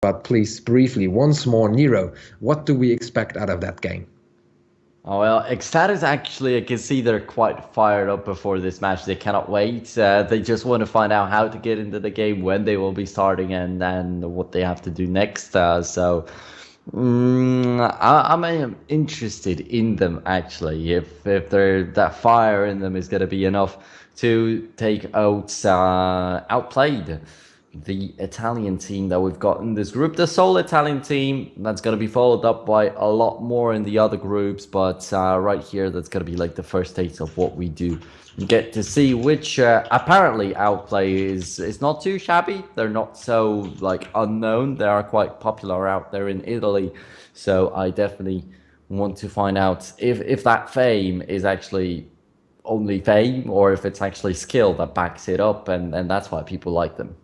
But please, briefly, once more, Nero, what do we expect out of that game? Oh, well, eXtatus actually, I can see they're quite fired up before this match. They cannot wait. They just want to find out how to get into the game, when they will be starting, and then what they have to do next. I'm interested in them actually. If they're, that fire in them is going to be enough to take out Outplayed, the Italian team that we've got in this group, the sole Italian team that's going to be followed up by a lot more in the other groups. But right here, that's going to be like the first taste of what we do get to see, which apparently Outplay is not too shabby. They're not so like unknown. They are quite popular out there in Italy. So I definitely want to find out if that fame is actually only fame, or if it's actually skill that backs it up, and that's why people like them.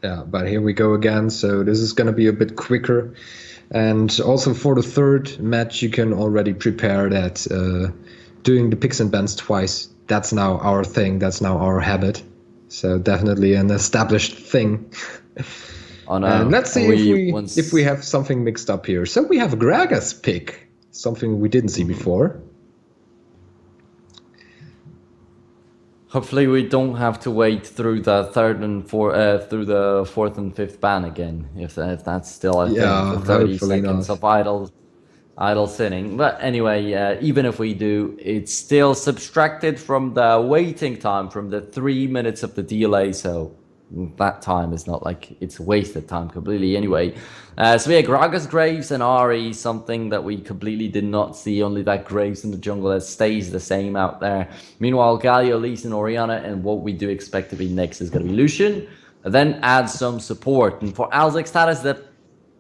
Yeah, but here we go again. So this is going to be a bit quicker. And also for the third match, you can already prepare that doing the picks and bans twice. That's now our thing. That's now our habit. So definitely an established thing. Oh no, And let's see if we once have something mixed up here. So we have Graga's pick, something we didn't see before. hopefully we don't have to wait through the through the fourth and fifth ban again, if that's still a thing, Yeah, for 30 hopefully seconds not. of idle sitting. But anyway, even if we do, it's still subtracted from the waiting time, from the 3 minutes of the delay. So that time is not like it's wasted time completely anyway. So yeah, Gragas, Graves, and Ari, something that we completely did not see. Only that Graves in the jungle that stays the same out there. Meanwhile, Galio, Lee, and Oriana, and what we do expect to be next is going to be Lucian. And then add some support. And for Alza eXtatus, that,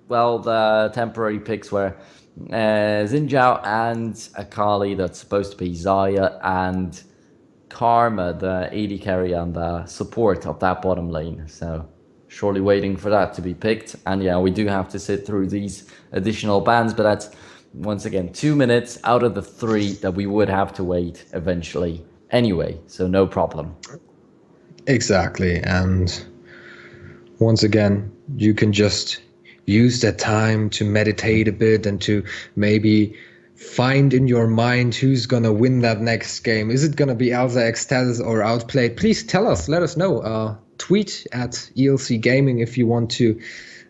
well, the temporary picks were Xin Zhao and Akali. That's supposed to be Zaya and Karma, the AD carry and the support of that bottom lane. So surely waiting for that to be picked. And yeah, we do have to sit through these additional bans, but that's once again 2 minutes out of the 3 that we would have to wait eventually anyway. So no problem. Exactly. And once again, you can just use that time to meditate a bit and to maybe find in your mind who's gonna win that next game. Is it gonna be Alza eXtatus or Outplayed? Please tell us, let us know. Tweet at ELC Gaming if you want to,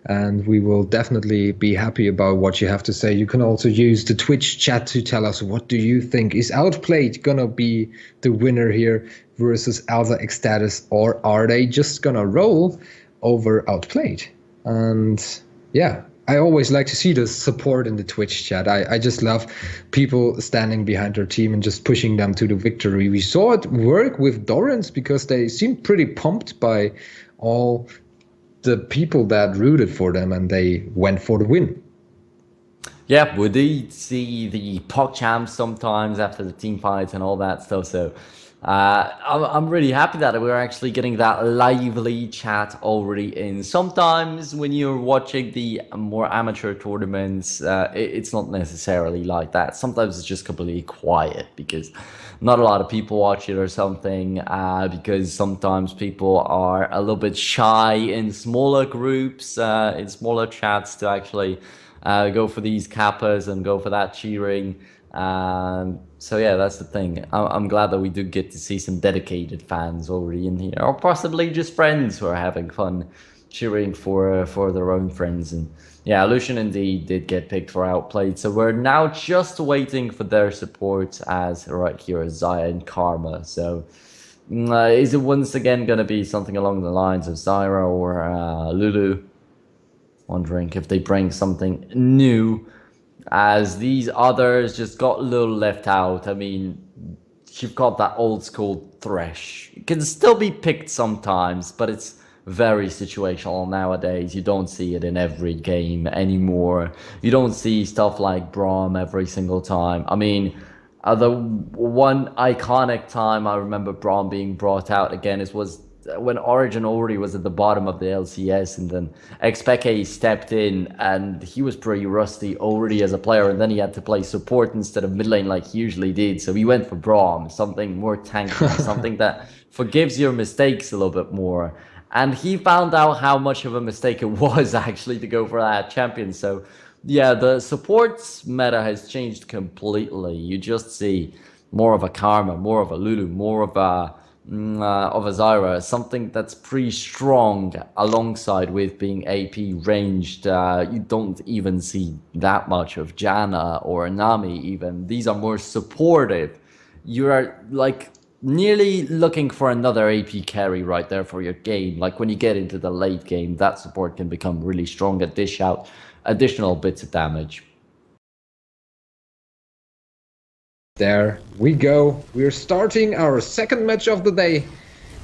and we will definitely be happy about what you have to say. You can also use the Twitch chat to tell us, what do you think? Is Outplayed gonna be the winner here versus Alza eXtatus, or are they just gonna roll over Outplayed? And yeah, I always like to see the support in the Twitch chat. I just love people standing behind their team and just pushing them to the victory. We saw it work with Dorans because they seemed pretty pumped by all the people that rooted for them, and they went for the win. Yeah, we did see the PogChamps sometimes after the team fights and all that stuff. So I'm really happy that we're actually getting that lively chat already in. Sometimes when you're watching the more amateur tournaments, it's not necessarily like that. Sometimes it's just completely quiet because not a lot of people watch it or something. Because sometimes people are a little bit shy in smaller groups, in smaller chats, to actually go for these kappas and go for that cheering. So yeah, that's the thing. I'm glad that we do get to see some dedicated fans already in here, or possibly just friends who are having fun cheering for their own friends. And yeah, Lucian indeed did get picked for Outplayed, so we're now just waiting for their support, as right here is Zaya and Karma. So is it once again going to be something along the lines of Zyra or Lulu? Wondering if they bring something new, as these others just got a little left out. I mean, you've got that old school Thresh. It can still be picked sometimes, but it's very situational nowadays. You don't see it in every game anymore. You don't see stuff like Braum every single time. I mean, the one iconic time I remember Braum being brought out again was when Origin already was at the bottom of the LCS, and then Xpeke stepped in, and he was pretty rusty already as a player, and then he had to play support instead of mid lane like he usually did. So he went for Braum, something more tanky, something that forgives your mistakes a little bit more. And he found out how much of a mistake it was actually to go for that champion. So yeah, the supports meta has changed completely. You just see more of a Karma, more of a Lulu, more of a Zyra, something that's pretty strong alongside with being AP ranged. You don't even see that much of Janna or Nami even. These are more supportive. You are like nearly looking for another AP carry right there for your game. Like when you get into the late game, that support can become really strong and dish out additional bits of damage. There we go. We're starting our second match of the day.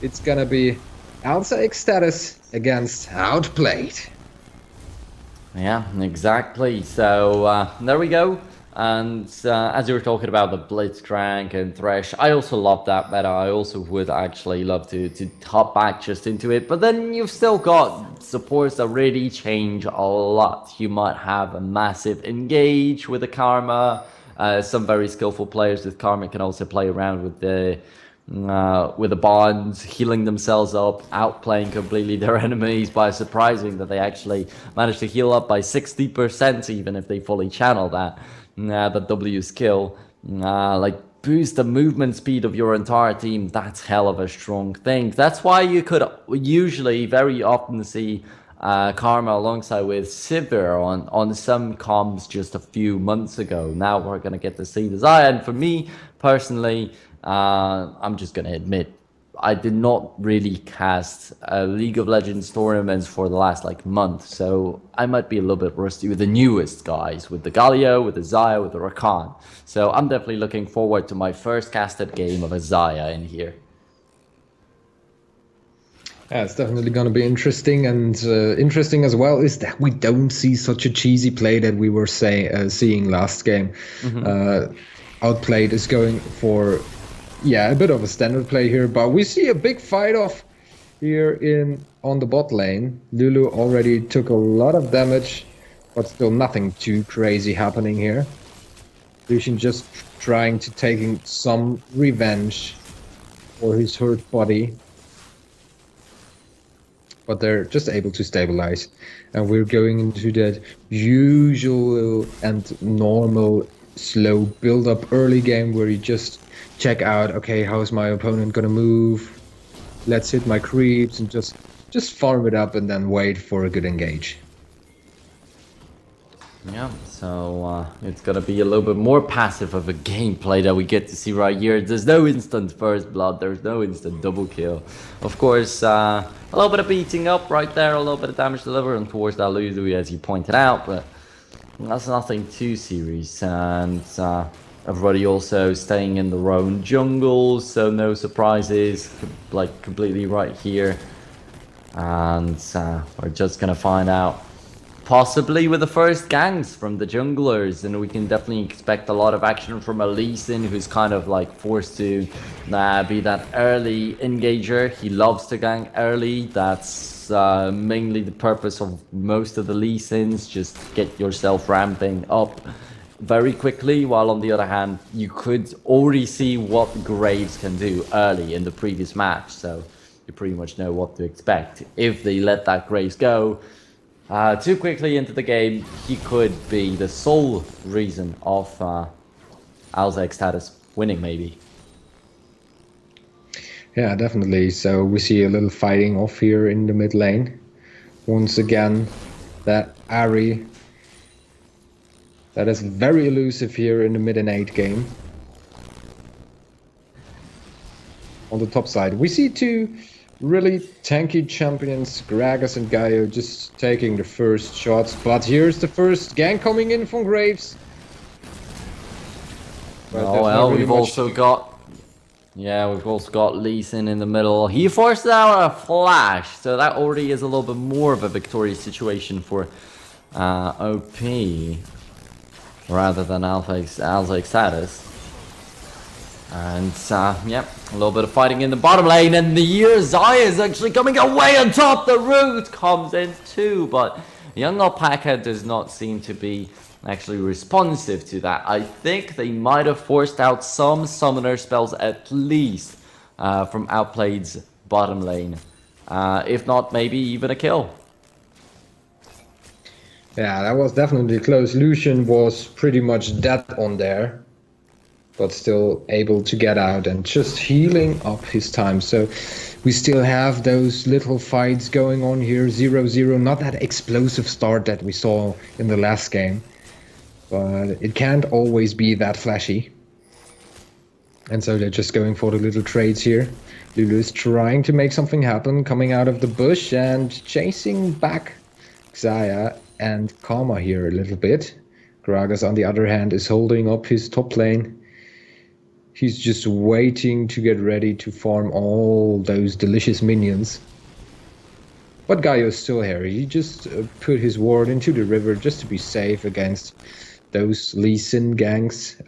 It's gonna be Alza eXtatus against Outplayed. Yeah, exactly. So there we go. And as you were talking about the Blitzcrank and Thresh, I also love that meta. I also would actually love to hop back just into it. But then you've still got supports that really change a lot. You might have a massive engage with a Karma. Some very skillful players with Karma can also play around with the bonds, healing themselves up, outplaying completely their enemies by surprising that they actually manage to heal up by 60% even if they fully channel that. The W skill, like boost the movement speed of your entire team. That's hell of a strong thing. That's why you could usually very often see Karma alongside with Sivir on some comms just a few months ago. Now we're going to get to see the Xayah. And for me personally, I'm just going to admit, I did not really cast League of Legends tournaments for the last like month, so I might be a little bit rusty with the newest guys, with the Galio, with the Xayah, with the Rakan. So I'm definitely looking forward to my first casted game of a Xayah in here. Yeah, it's definitely going to be interesting, and interesting as well is that we don't see such a cheesy play that we were seeing last game. Outplayed is going for, yeah, a bit of a standard play here, but we see a big fight off here on the bot lane. Lulu already took a lot of damage, but still nothing too crazy happening here. Lucian just trying to taking some revenge for his hurt body. But they're just able to stabilize. And we're going into that usual and normal slow build-up early game where you just check out, okay, how's my opponent gonna move? Let's hit my creeps and just farm it up and then wait for a good engage. Yeah, so it's gonna be a little bit more passive of a gameplay that we get to see right here. There's no instant first blood, there's no instant double kill. Of course, a little bit of beating up right there, a little bit of damage delivered towards that Lulu as you pointed out, but that's nothing too serious. And everybody also staying in their own jungles, so no surprises, like completely right here. And we're just gonna find out possibly with the first gangs from the junglers, and we can definitely expect a lot of action from a Lee Sin, who's kind of like forced to be that early engager. He loves to gang early. That's mainly the purpose of most of the Lee Sins. Just get yourself ramping up very quickly, while on the other hand you could already see what Graves can do early in the previous match, so you pretty much know what to expect. If they let that Graves go too quickly into the game, he could be the sole reason of Alza eXtatus winning, maybe. Yeah, definitely. So we see a little fighting off here in the mid lane. Once again, that Ahri that is very elusive here in the mid and 8 game. On the top side, we see two really tanky champions, Gragas and Gaio, just taking the first shots. But here's the first gang coming in from Graves. Oh well, we've also got Lee Sin in the middle. He forced out a flash, so that already is a little bit more of a victorious situation for OP rather than Alza eXtatus. And yeah, a little bit of fighting in the bottom lane, and the Xayah is actually coming away on top. The root comes in too, but young Alpaca does not seem to be actually responsive to that. I think they might have forced out some summoner spells at least from Outplayed's bottom lane If not, maybe even a kill. Yeah, that was definitely close. Lucian was pretty much dead on there, but still able to get out and just healing up his time. So we still have those little fights going on here, 0-0. Not that explosive start that we saw in the last game, but it can't always be that flashy. And so they're just going for the little trades here. Lulu is trying to make something happen, coming out of the bush and chasing back Xayah and Karma here a little bit. Gragas, on the other hand, is holding up his top lane. He's just waiting to get ready to farm all those delicious minions. But Gaio's still here. He just put his ward into the river just to be safe against those Lee Sin ganks.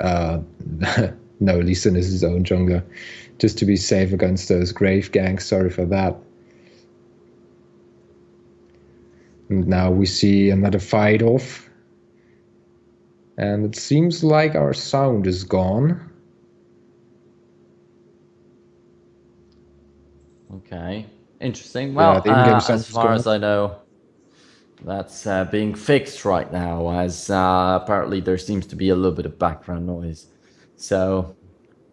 No, Lee Sin is his own jungler. Just to be safe against those Grave ganks. Sorry for that. And now we see another fight off. And it seems like our sound is gone. Okay, interesting. Well, yeah, as far as I know, that's being fixed right now, as apparently there seems to be a little bit of background noise. So,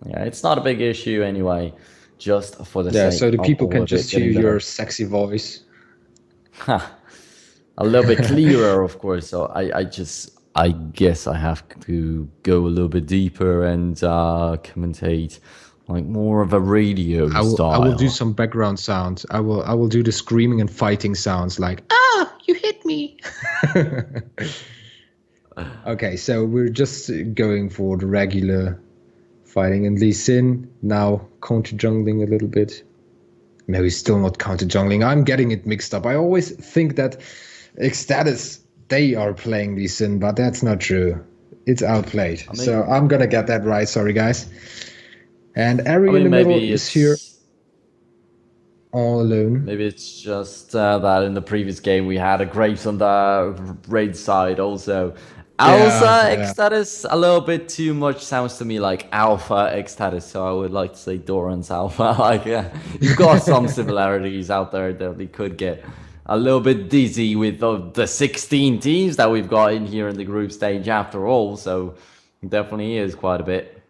yeah, it's not a big issue anyway, just for the sake so the people of can just hear your sexy voice. a little bit clearer, of course. So I guess I have to go a little bit deeper and commentate like more of a radio style. I will do some background sounds. I will do the screaming and fighting sounds like, ah, you hit me. Okay, so we're just going for the regular fighting, and Lee Sin now counter jungling a little bit. No, he's still not counter jungling. I'm getting it mixed up. I always think that eXtatus, they are playing Lee Sin, but that's not true. It's Outplayed. So I'm gonna get that right. Sorry, guys. And Ari in the middle is here all alone. Maybe it's just that in the previous game we had a Graves on the raid side also. Alza eXtatus, a little bit too much sounds to me like Alpha eXtatus, so I would like to say Doran's Alpha. Like, you've got some similarities out there that we could get a little bit dizzy with the 16 teams that we've got in here in the group stage after all, so it definitely is quite a bit.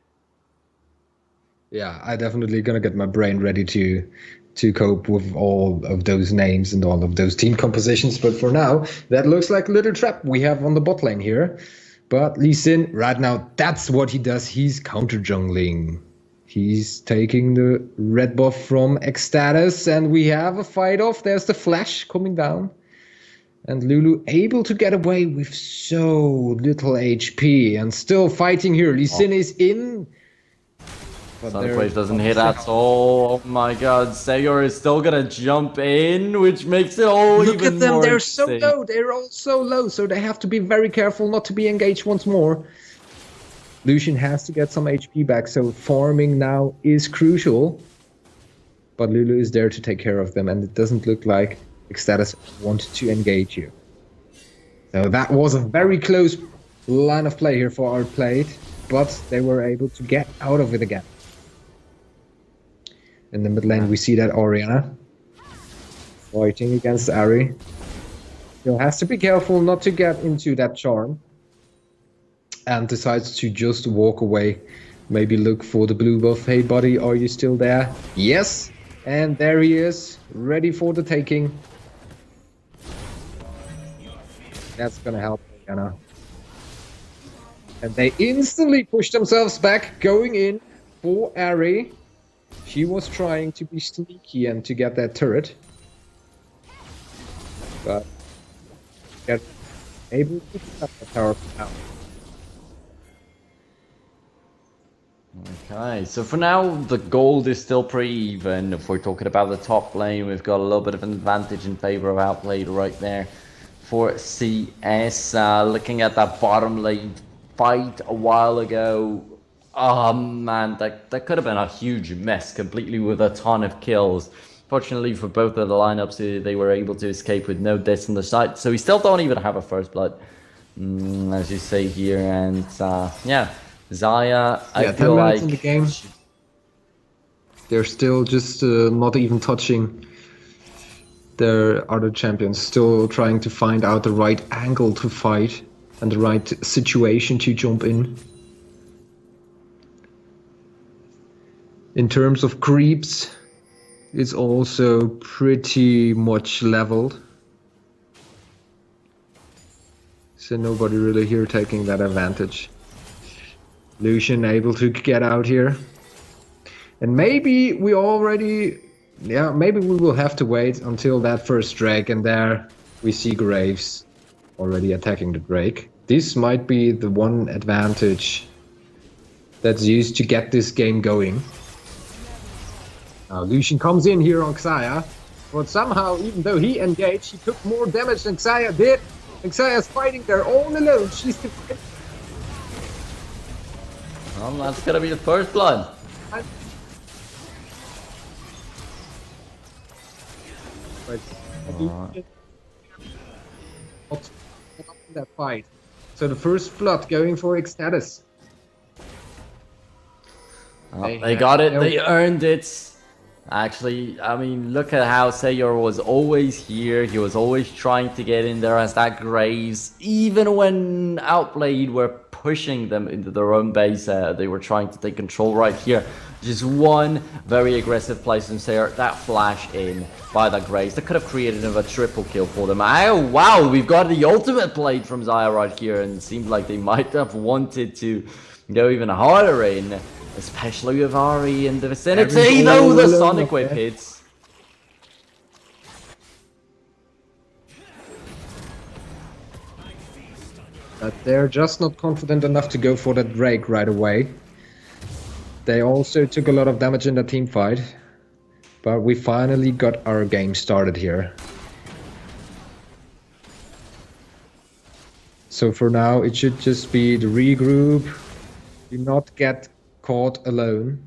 Yeah, I definitely gonna get my brain ready to cope with all of those names and all of those team compositions. But for now, that looks like a little trap we have on the bot lane here. But Lee Sin, right now, that's what he does. He's counter jungling. He's taking the red buff from eXtatus, and we have a fight off. There's the flash coming down. And Lulu able to get away with so little HP and still fighting here. Lee Sin is in. Sunquake doesn't hit at all. Oh my god, Sayor is still gonna jump in, which makes it all Look even at them, more they're interesting. so low. They're all so low, so they have to be very careful not to be engaged once more. Lucian has to get some HP back, so farming now is crucial. But Lulu is there to take care of them, and it doesn't look like eXtatus wanted to engage you. So that was a very close line of play here for Outplayed, but they were able to get out of it again. In the mid lane, we see that Orianna fighting against Ari. Still has to be careful not to get into that charm. And decides to just walk away. Maybe look for the blue buff. Hey buddy, are you still there? Yes! And there he is, ready for the taking. That's gonna help Orianna. And they instantly push themselves back, going in for Ari. She was trying to be sneaky and to get that turret. But get able to cut the tower now. Okay, so for now, the gold is still pretty even. If we're talking about the top lane, we've got a little bit of an advantage in favor of Outplayed right there for CS. Looking at that bottom lane fight a while ago, oh man, that could have been a huge mess, completely with a ton of kills. Fortunately for both of the lineups, they were able to escape with no deaths on the side. So we still don't even have a first blood, as you say here. And yeah, Xayah, I feel 10 minutes like in the game. They're still just not even touching There are other champions still trying to find out the right angle to fight and the right situation to jump in. In terms of creeps, it's also pretty much leveled. So nobody really here taking that advantage. Lucian able to get out here. And maybe we already... Yeah, maybe we will have to wait until that first Drake, and there we see Graves already attacking the Drake. This might be the one advantage that's used to get this game going. Now Lucian comes in here on Xayah, but somehow, even though he engaged, he took more damage than Xayah did. And Xayah's fighting there all alone. She's defending. Well, that's gonna be the first blood. That fight. So the first blood going for eXtatus. They got it. They earned it. Actually, I mean, look at how Sayor was always here. He was always trying to get in there as that Graves. Even when Outplayed were pushing them into their own base, they were trying to take control right here. Just one very aggressive play from Sayor. That flash in by that Graves. That could have created a triple kill for them. Oh, wow, we've got the ultimate play from Xayah right here. And it seemed like they might have wanted to go even harder in. Especially with Ari in the vicinity, though the Sonic Wave hits. But they're just not confident enough to go for that Drake right away. They also took a lot of damage in the team fight. But we finally got our game started here. So for now, it should just be the regroup. Do not get caught alone.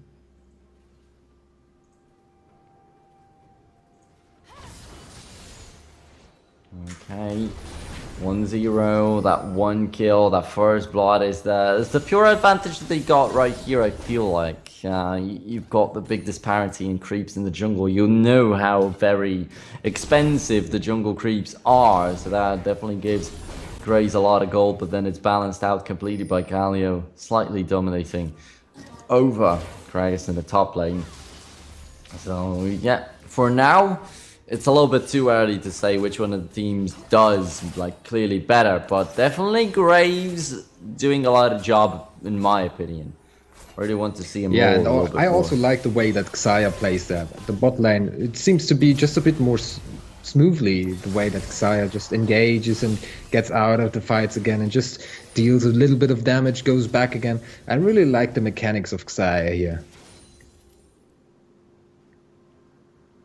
Okay, 1-0, that one kill, that first blood is the pure advantage that they got right here. I feel like you've got the big disparity in creeps in the jungle. You know how very expensive the jungle creeps are, so that definitely gives Graves a lot of gold, but then it's balanced out completely by Galio slightly dominating over Kragus in the top lane. So yeah, for now it's a little bit too early to say which one of the teams does like clearly better, but definitely Graves doing a lot of job in my opinion. Really want to see him. Yeah, and I also like the way that Xayah plays that. The bot lane, it seems to be just a bit more smoothly, the way that Xayah just engages and gets out of the fights again and just deals a little bit of damage, goes back again. I really like the mechanics of Xayah here.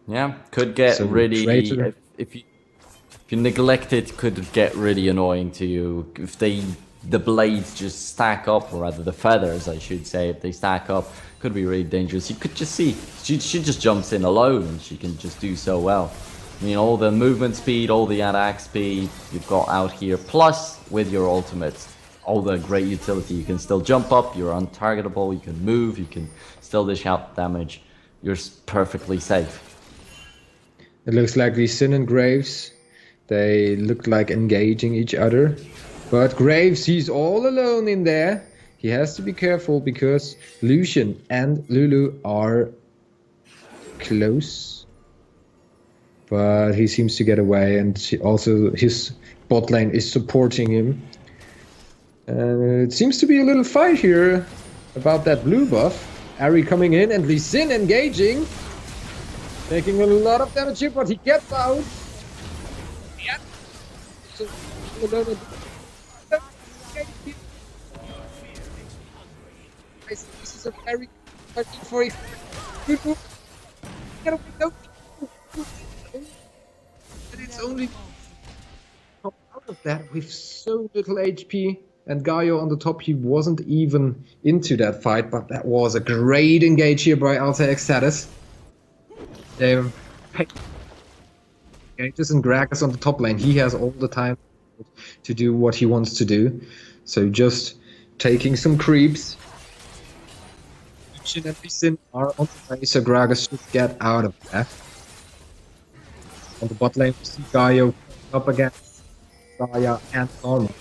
Yeah, could get so really if you neglect it, could get really annoying to you if the blades just stack up, or rather the feathers I should say, if they stack up, could be really dangerous. You could just see she just jumps in alone and she can just do so well. I mean, all the movement speed, all the attack speed you've got out here, plus with your ultimate, all the great utility. You can still jump up, you're untargetable, you can move, you can still dish out damage. You're perfectly safe. It looks like Lee Sin and Graves, they look like engaging each other. But Graves, he's all alone in there. He has to be careful because Lucian and Lulu are close. But he seems to get away, and also his bot lane is supporting him. And it seems to be a little fight here about that blue buff. Ari coming in and Lee Sin engaging. Taking a lot of damage here, but he gets out. Yeah. So, this is a very good for a good move. Get away, no. But it's only come out of that with so little HP. And Gaio on the top, he wasn't even into that fight, but that was a great engage here by Alza eXtatus. Gatus and Gragas on the top lane. He has all the time to do what he wants to do. So just taking some creeps. Lucian and Lee Sin are on the way, so Gragas should get out of that. On the bot lane, we see Gaio up against Gaia and Normal.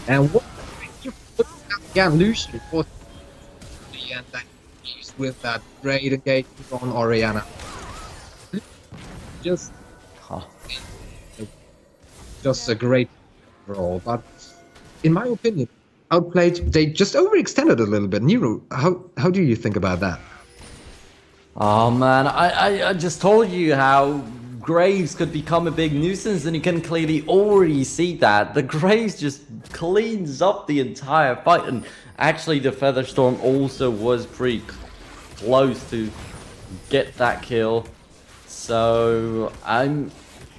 And what again, Lucian was the end that used with that great engagement on Oriana. Just, Huh. just a great overall. But in my opinion, Outplayed, they just overextended a little bit. Nero, how do you think about that? Oh man, I just told you how Graves could become a big nuisance, and you can clearly already see that. The Graves just cleans up the entire fight, and actually the Featherstorm also was pretty close to get that kill. So I'm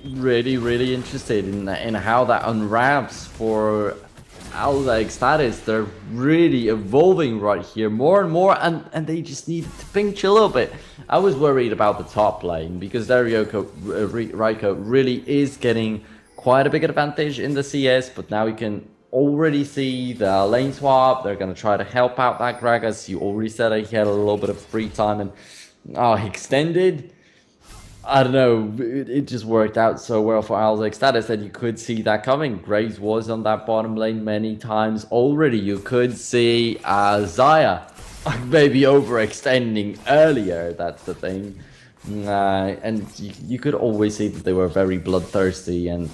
really interested in how that unwraps for Alza eXtatus. They're really evolving right here more and more, and they just need to pinch a little bit. I was worried about the top lane because their Raiko really is getting quite a big advantage in the CS, but now you can already see the lane swap. They're going to try to help out that Gragas. You already said he had a little bit of free time, and extended. I don't know, it just worked out so well for Alza eXtatus that you could see that coming. Graves was on that bottom lane many times already. You could see Xayah maybe overextending earlier, that's the thing. And you could always see that they were very bloodthirsty, and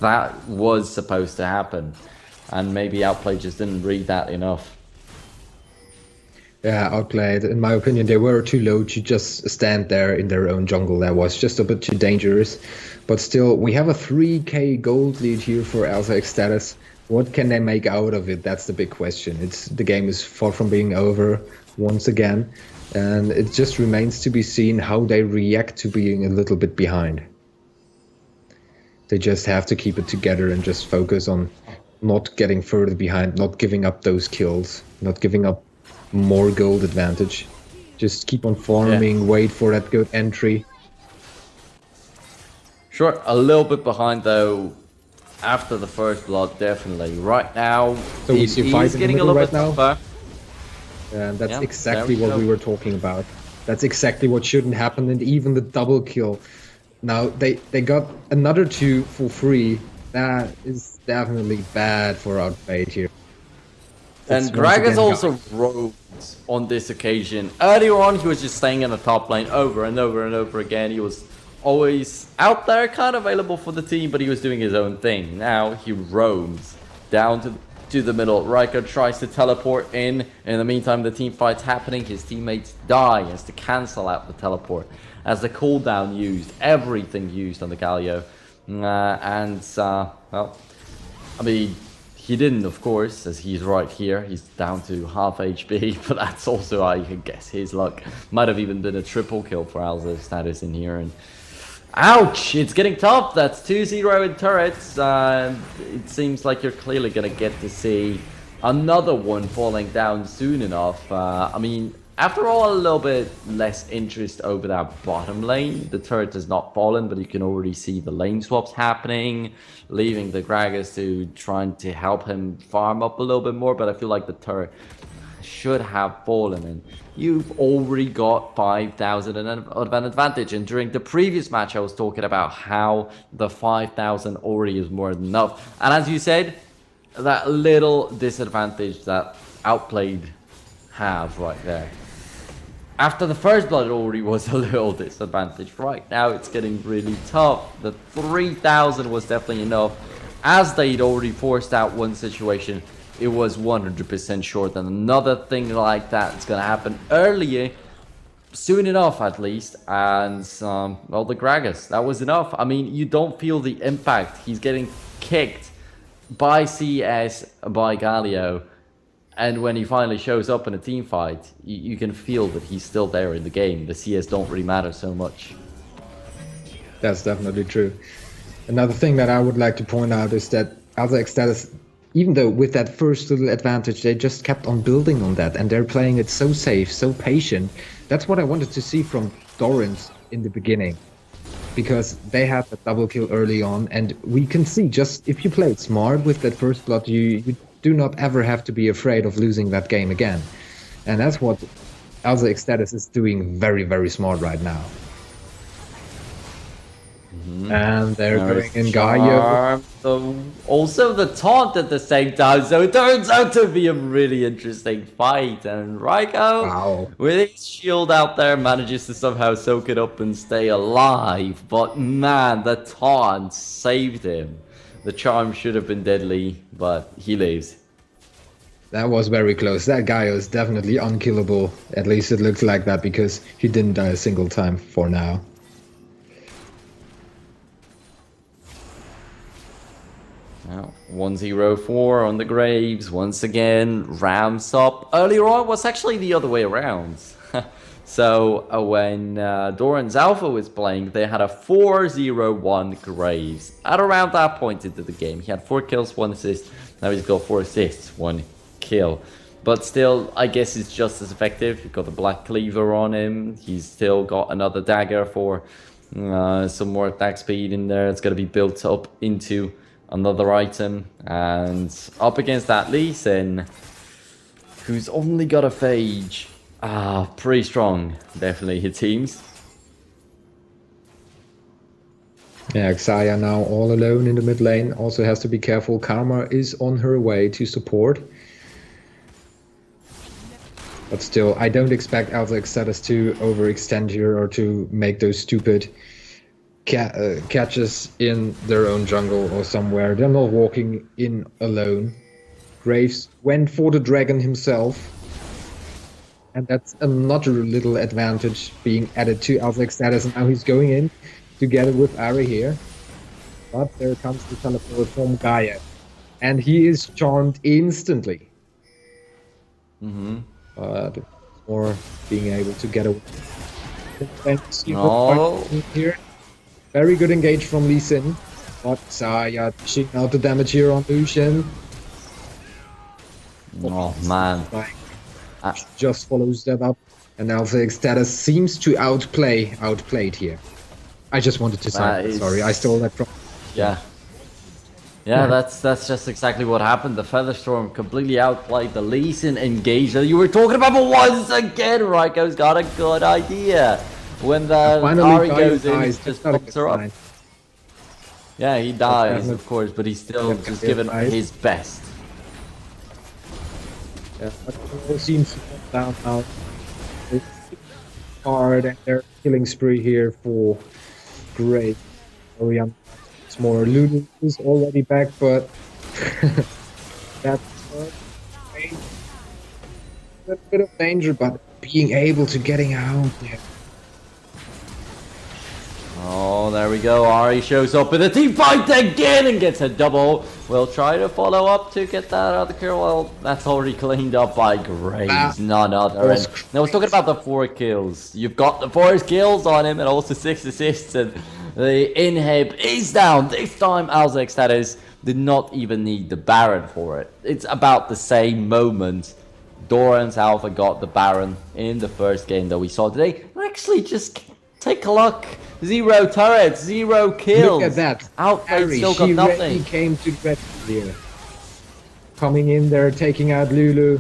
that was supposed to happen. And maybe Outplay just didn't read that enough. Yeah, Outplayed. In my opinion, they were too low to just stand there in their own jungle. That was just a bit too dangerous. But still, we have a 3k gold lead here for Alza eXtatus. What can they make out of it? That's the big question. The game is far from being over once again. And it just remains to be seen how they react to being a little bit behind. They just have to keep it together and just focus on not getting further behind, not giving up those kills, not giving up more gold advantage. Just keep on farming, wait for that good entry. Sure, a little bit behind though after the first blood, definitely. Right now, so we see fight in getting the a little right bit now. tougher. And that's exactly what we were talking about. That's exactly what shouldn't happen, and even the double kill. Now they got another 2 for free. That is definitely bad for Outplayed here. And Gragas also rode on this occasion. Earlier on, he was just staying in the top lane over and over and over again. He was always out there, kind of available for the team, but he was doing his own thing. Now he roams down to the middle. Raiko tries to teleport in. In the meantime, the team fight's happening. His teammates die. He has to cancel out the teleport. As the cooldown used, everything used on the Galio. Well, I mean, he didn't, of course, as he's right here. He's down to half HP, but that's also, I can guess, his luck. Might have even been a triple kill for Alza eXtatus in here. And ouch! It's getting tough. That's 2-0 in turrets. It seems like you're clearly going to get to see another one falling down soon enough. I mean, after all, a little bit less interest over that bottom lane. The turret has not fallen, but you can already see the lane swaps happening, leaving the Gragas to trying to help him farm up a little bit more. But I feel like the turret should have fallen, and you've already got 5,000 of an advantage. And during the previous match, I was talking about how the 5,000 already is more than enough. And as you said, that little disadvantage that Outplayed have right there. After the first blood, it already was a little disadvantage. Right now, it's getting really tough. The 3,000 was definitely enough. As they'd already forced out one situation, it was 100% short. And another thing like that is going to happen earlier, soon enough at least. And, well, the Gragas, that was enough. I mean, you don't feel the impact. He's getting kicked by CS, by Galio. And when he finally shows up in a team fight, you can feel that he's still there in the game. The CS don't really matter so much. That's definitely true. Another thing that I would like to point out is that Alza eXtatus, even though with that first little advantage, they just kept on building on that, and they're playing it so safe, so patient. That's what I wanted to see from Doran's in the beginning, because they had the double kill early on, and we can see just if you play it smart with that first blood, you do not ever have to be afraid of losing that game again. And that's what Alza eXtatus is doing very, very smart right now. And they're There going is in Gaio. charm, so also the taunt at the same time, so it turns out to be a really interesting fight. And Raiko, Wow. with his shield out there, manages to somehow soak it up and stay alive. But man, the taunt saved him. The charm should have been deadly, but he lives. That was very close. That guy is definitely unkillable. At least it looks like that because he didn't die a single time for now. Now, 104 on the Graves once again, ramps up. Earlier on was actually the other way around. So when Doran's Alpha was playing, they had a 4-0-1 Graves. At around that point into the game, he had 4 kills, 1 assist. Now he's got 4 assists, 1 kill. But still, I guess it's just as effective. You've got the Black Cleaver on him. He's still got another dagger for some more attack speed in there. It's going to be built up into another item, and up against that Lee Sin, who's only got a phage. Pretty strong, definitely, it seems. Yeah, Xayah now all alone in the mid lane. Also has to be careful. Karma is on her way to support. But still, I don't expect Alza eXtatus to overextend here or to make those stupid catches in their own jungle or somewhere. They're not walking in alone. Graves went for the dragon himself. And that's another little advantage being added to Alza eXtatus. And now he's going in together with Ari here. But there comes the teleport from Gaia. And he is charmed instantly. But more being able to get away. Here. Very good engage from Lee Sin, but Xayah dishing out the damage here on Lucian. Oh man. Just follows that up, and now the eXtatus seems to outplayed here. I just wanted to say that, sorry, I stole that from... Yeah. Yeah, that's just exactly what happened. The Featherstorm completely outplayed the Lee Sin engage that you were talking about, but once again, Raiko's got a good idea. When the Ari goes in, he just pumps her up. Yeah, he dies, of course, but he's still just given his best. Yeah, but it all seems to come down now. It's hard, and they're killing spree here for Great. Orion. It's more Lulu is already back, but that's a bit of danger, but being able to getting out there. Oh, there we go. Ari shows up in a team fight again and gets a double. We'll try to follow up to get that other kill. Well, that's already cleaned up by Graves, none other. And I was talking about the 4 kills. You've got the 4 kills on him and also 6 assists. And the inhib is down. This time, Alza eXtatus did not even need the Baron for it. It's about the same moment. Doran's Alpha got the Baron in the first game that we saw today. Actually, just take a look. 0 turrets, 0 kills. Look at that. Outplayed still got nothing. He came to red here. Coming in there, taking out Lulu.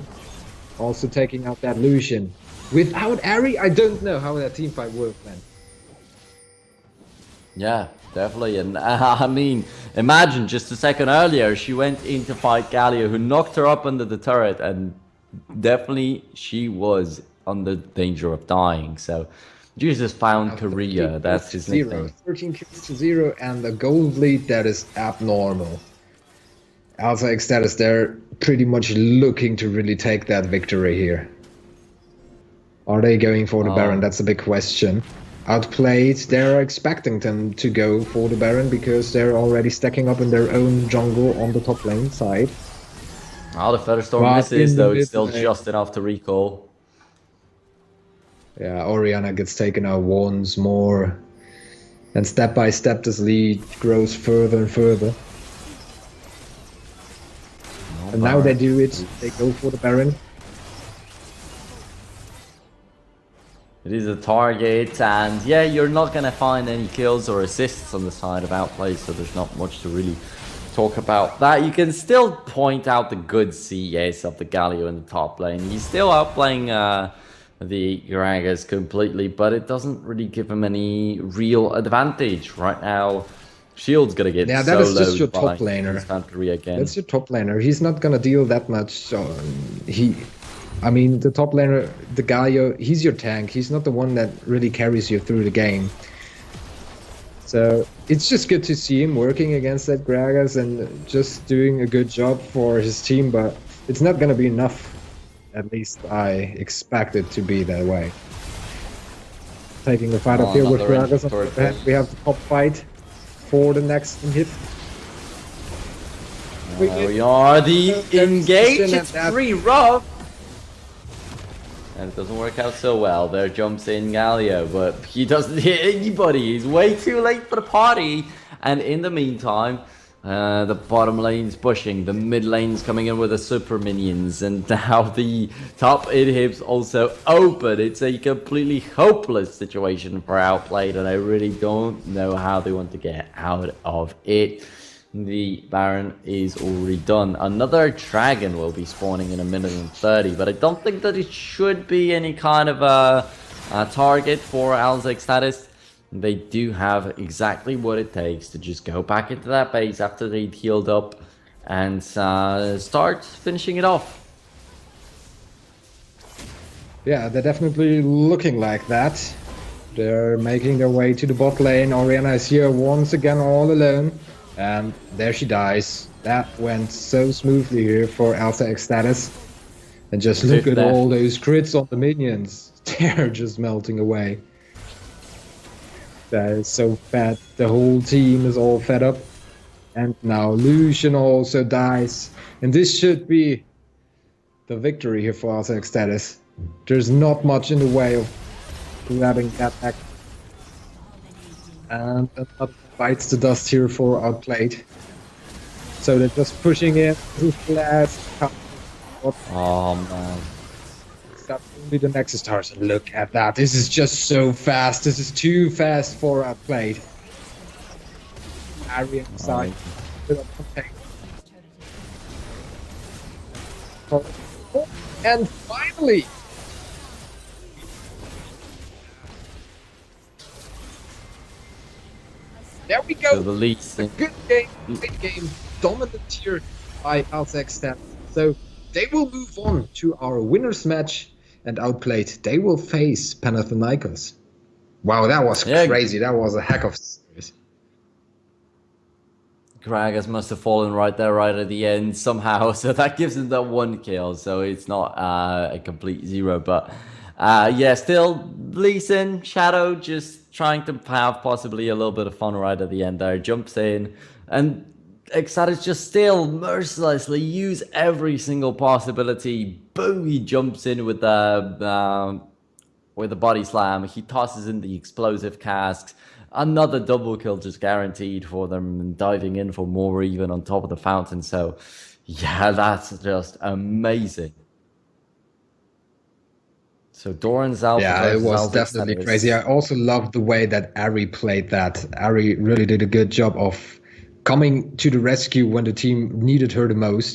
Also taking out that Lucian. Without Ari, I don't know how that teamfight worked then. Yeah, definitely. And I mean, imagine just a second earlier, she went in to fight Galio, who knocked her up under the turret. And definitely she was under danger of dying. So Jesus found Korea, that's his nickname. 13 kills to 0 and a gold lead that is abnormal. Alza eXtatus, they're pretty much looking to really take that victory here. Are they going for the Baron? That's a big question. Outplayed, they're expecting them to go for the Baron because they're already stacking up in their own jungle on the top lane side. Oh, the Featherstorm misses, though it's still just enough to recall. Yeah, Oriana gets taken out once more. And step by step this lead grows further and further. And now they do it. They go for the Baron. It is a target, and yeah, you're not going to find any kills or assists on the side of Outplay, so there's not much to really talk about that. You can still point out the good CS of the Galio in the top lane. He's still outplaying the Gragas completely, but it doesn't really give him any real advantage right now. Shield's gonna get Yeah, that is just your soloed top by laner. his Valkyrie again. That's your top laner. He's not gonna deal that much. So I mean, the top laner, the Galio, he's your tank. He's not the one that really carries you through the game. So it's just good to see him working against that Gragas and just doing a good job for his team, but it's not gonna be enough. At least I expect it to be that way. Taking the fight up here with Gragas on the hand. We have the top fight for the next hit. There we are, the engage, it's pretty rough. And it doesn't work out so well. There jumps in Galio, but he doesn't hit anybody. He's way too late for the party. And in the meantime, the bottom lane's pushing. The mid lane's coming in with the super minions. And now the top inhibs also open. It's a completely hopeless situation for Outplayed. And I really don't know how they want to get out of it. The Baron is already done. Another dragon will be spawning in 1:30, but I don't think that it should be any kind of a target for Alza eXtatus. They do have exactly what it takes to just go back into that base after they'd healed up and start finishing it off. Yeah, they're definitely looking like that. They're making their way to the bot lane. Orianna is here once again all alone. And there she dies. That went so smoothly here for Alza eXtatus. And just look at all those crits on the minions. They're just melting away. That is so fat. The whole team is all fed up. And now Lucian also dies. And this should be the victory here for Alza eXtatus. There's not much in the way of grabbing that back. And another bites the dust here for Outplayed. So they're just pushing in to last. Oh man. That's only the Nexus Stars. Look at that. This is just so fast. This is too fast for Outplayed. Arian side. And finally, there we go. So the least a good game, great game, dominant here by Alza eXtatus. So they will move on to our winners match, and Outplayed, they will face Panathinaikos. Wow, that was crazy. That was a heck of a series. Gragas must have fallen right there, right at the end somehow. So that gives him that 1 kill. So it's not a complete 0. But yeah, still Lee Sin, Shadow just trying to have possibly a little bit of fun right at the end there. Jumps in. And eXtatus just still mercilessly use every single possibility. Boom, he jumps in with the body slam. He tosses in the explosive casks. Another double kill just guaranteed for them, and diving in for more even on top of the fountain. So yeah, that's just amazing. So Doran's out. Yeah, it was definitely crazy. I also loved the way that Ari played that. Ari really did a good job of coming to the rescue when the team needed her the most.